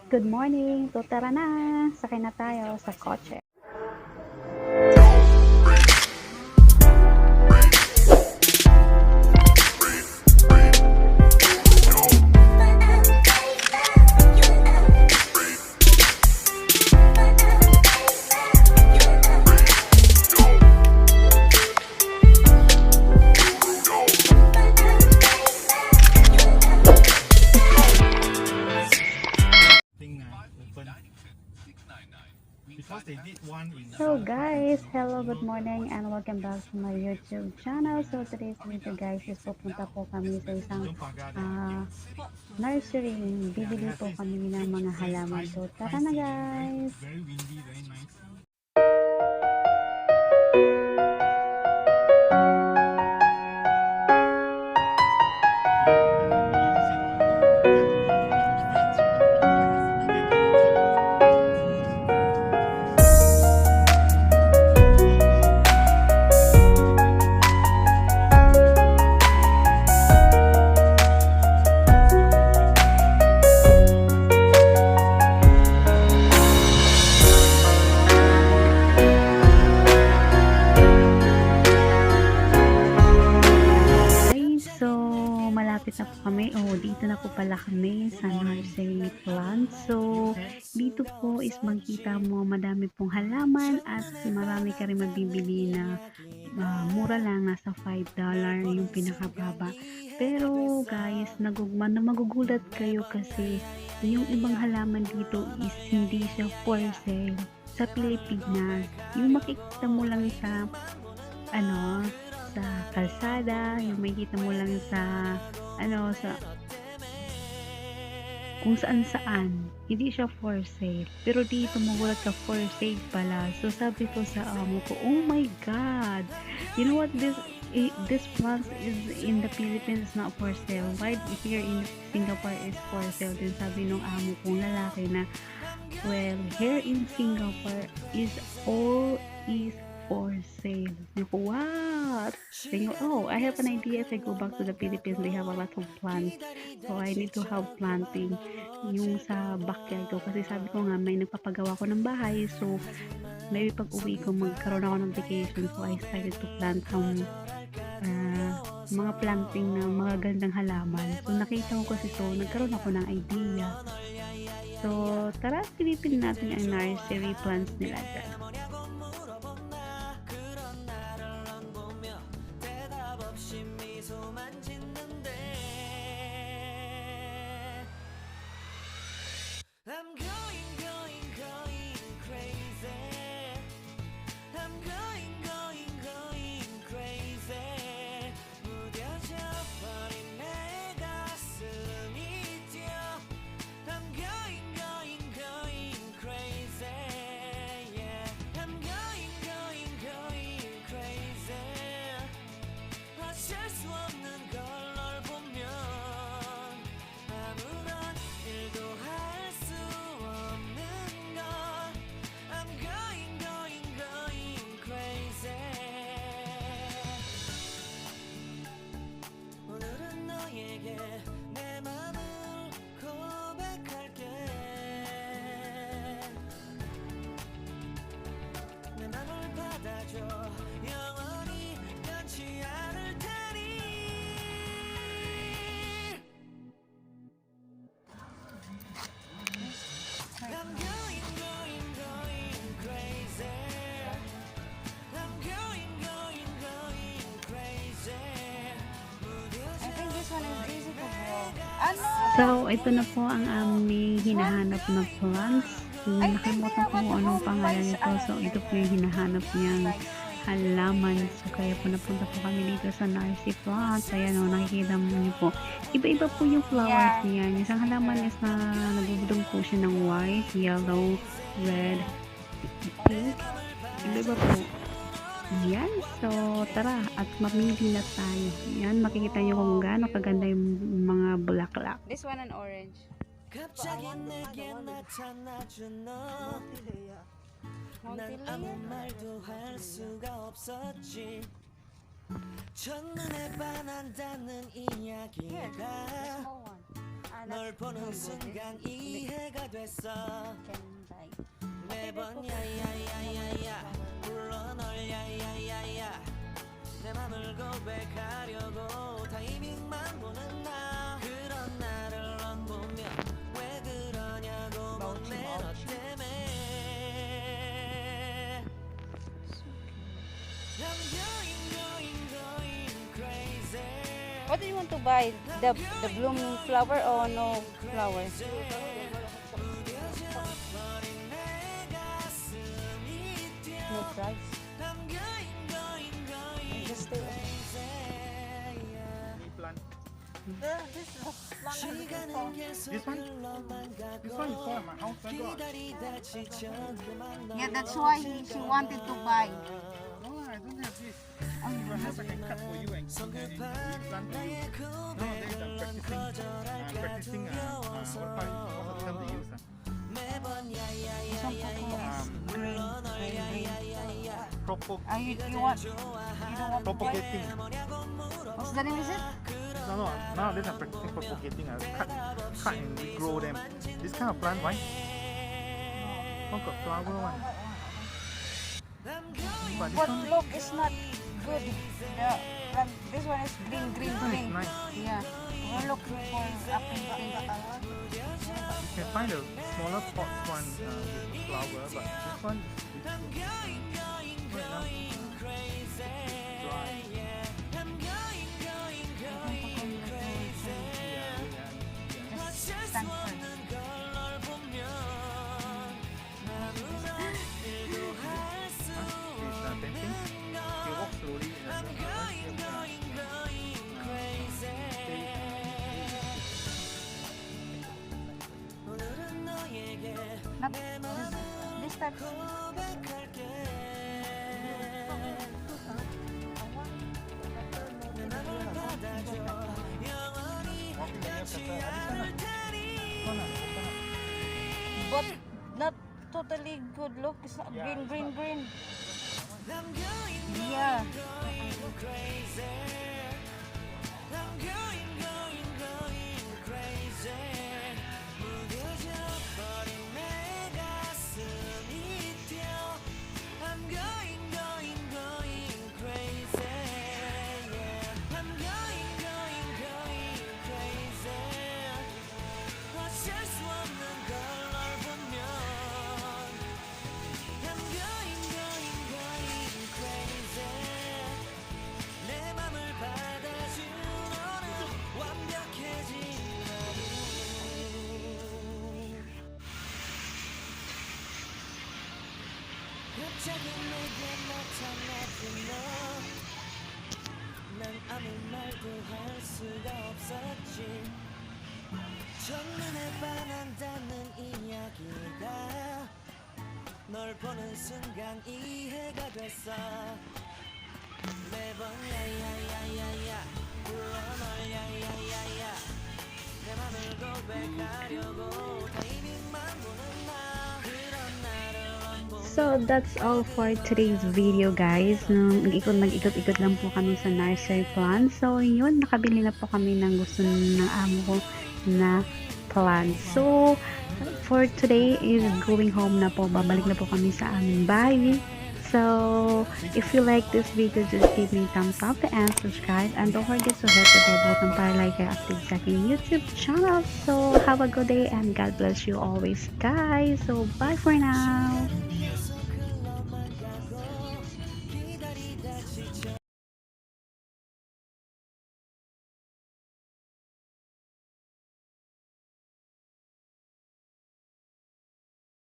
Good morning! So tara na! Sakay na tayo sa kotse. So guys, hello, good morning and welcome back to my YouTube channel. So today's video guys is pupunta po kami sa isang nursery. Bibili po kami ng mga halaman. So tara na guys! Malapit na po kami, dito na po pala kami sa nursery plant. So dito po is makita mo madami pong halaman at marami ka rin mabibili na mura lang, nasa $5 yung pinakababa. Pero guys, magugulat kayo kasi yung ibang halaman dito is hindi siya for sale. Sa Pilipinas, yung makikita mo lang sa sa kalsada, yung makikita mo lang sa sa kung saan hindi siya for sale, pero dito magulat ka, for sale pala. So sabi ko sa amo ko, oh my god, you know what, this plant is in the Philippines not for sale, why here in Singapore is for sale? Din sabi nung amo kong lalaki na, well, here in Singapore is all is for sale. What? Saying, oh, I have an idea. If I go back to the Philippines, they have a lot of plants. So I need to have planting yung sa backyard ko. Kasi sabi ko nga, may nagpapagawa ko ng bahay. So maybe pag uwi ko, magkaroon ako ng vacation. So I started to plant some mga planting na mga gandang halaman. So nakita ko kasi, so nagkaroon ako ng idea. So tara, silipin natin ang nursery plants nila dyan. So, ito na po ang aming hinahanap na plants. Nakalimutan ko kung anong pangalan nito. So, ito po yung hinahanap niyang halaman. So, kaya po napunta po kami dito sa nursery plants. Ayan o, nakikita mo niyo po. Iba-iba po yung flowers niya. Isang halaman is na nabubudong po siya ng white, yellow, red, pink. Iba-iba po. Yan, so tara at mamili na tayo. Yan, makikita nyo kung gaano kaganda yung mga bulaklak. This one and orange. 널 보는 순간 이해가 됐어 매번 야야야야야 불러 널 야야야야 내 맘을 고백하려고 타이밍만 보는 나 그런 나를 넌 보면 왜 그러냐고 묻네 너 때문에 I'm going crazy What do you want to buy? The blooming flower or no flower? No price. Just stay on. This is This one is for my house. I got. yeah, that's why she wanted to buy. No, I don't have this. Perhaps I can cut for you and plant for you. Nowadays I'm practicing what's the term they use? Green. You don't want to buy? Propagating. What's the name is it? No. Nowadays I'm practicing propagating. I cut and regrow them. This kind of plant, right? One got flower one. But this What one, look is not good. This one is green. this one is nice. Yeah. We're looking for a pink. You can find a smaller pot one with flower, but this one is right now dry. Stand first. It's dancing. You walk slowly Not this type. But not totally good look. It's not green. Yeah. 갑자기 내게 나타났던 너난 아무 말도 할 수가 없었지 첫눈에 반한다는 이야기가 널 보는 순간 이해가 됐어 매번 야야야야야 불러 널 야야야야 내 맘을 고백하려고 타이밍만 보는 나 그런 나를 So that's all for today's video, guys. Nag-ikot lang po kami sa nursery plant. So yun, nakabili na po kami ng gusto ng amo ko na plant. So for today is going home na po. Babalik na po kami sa aming bahay. So if you like this video, just give me a thumbs up and subscribe. And don't forget to hit the bell button para like and active sa aking YouTube channel. So have a good day and God bless you always, guys. So bye for now.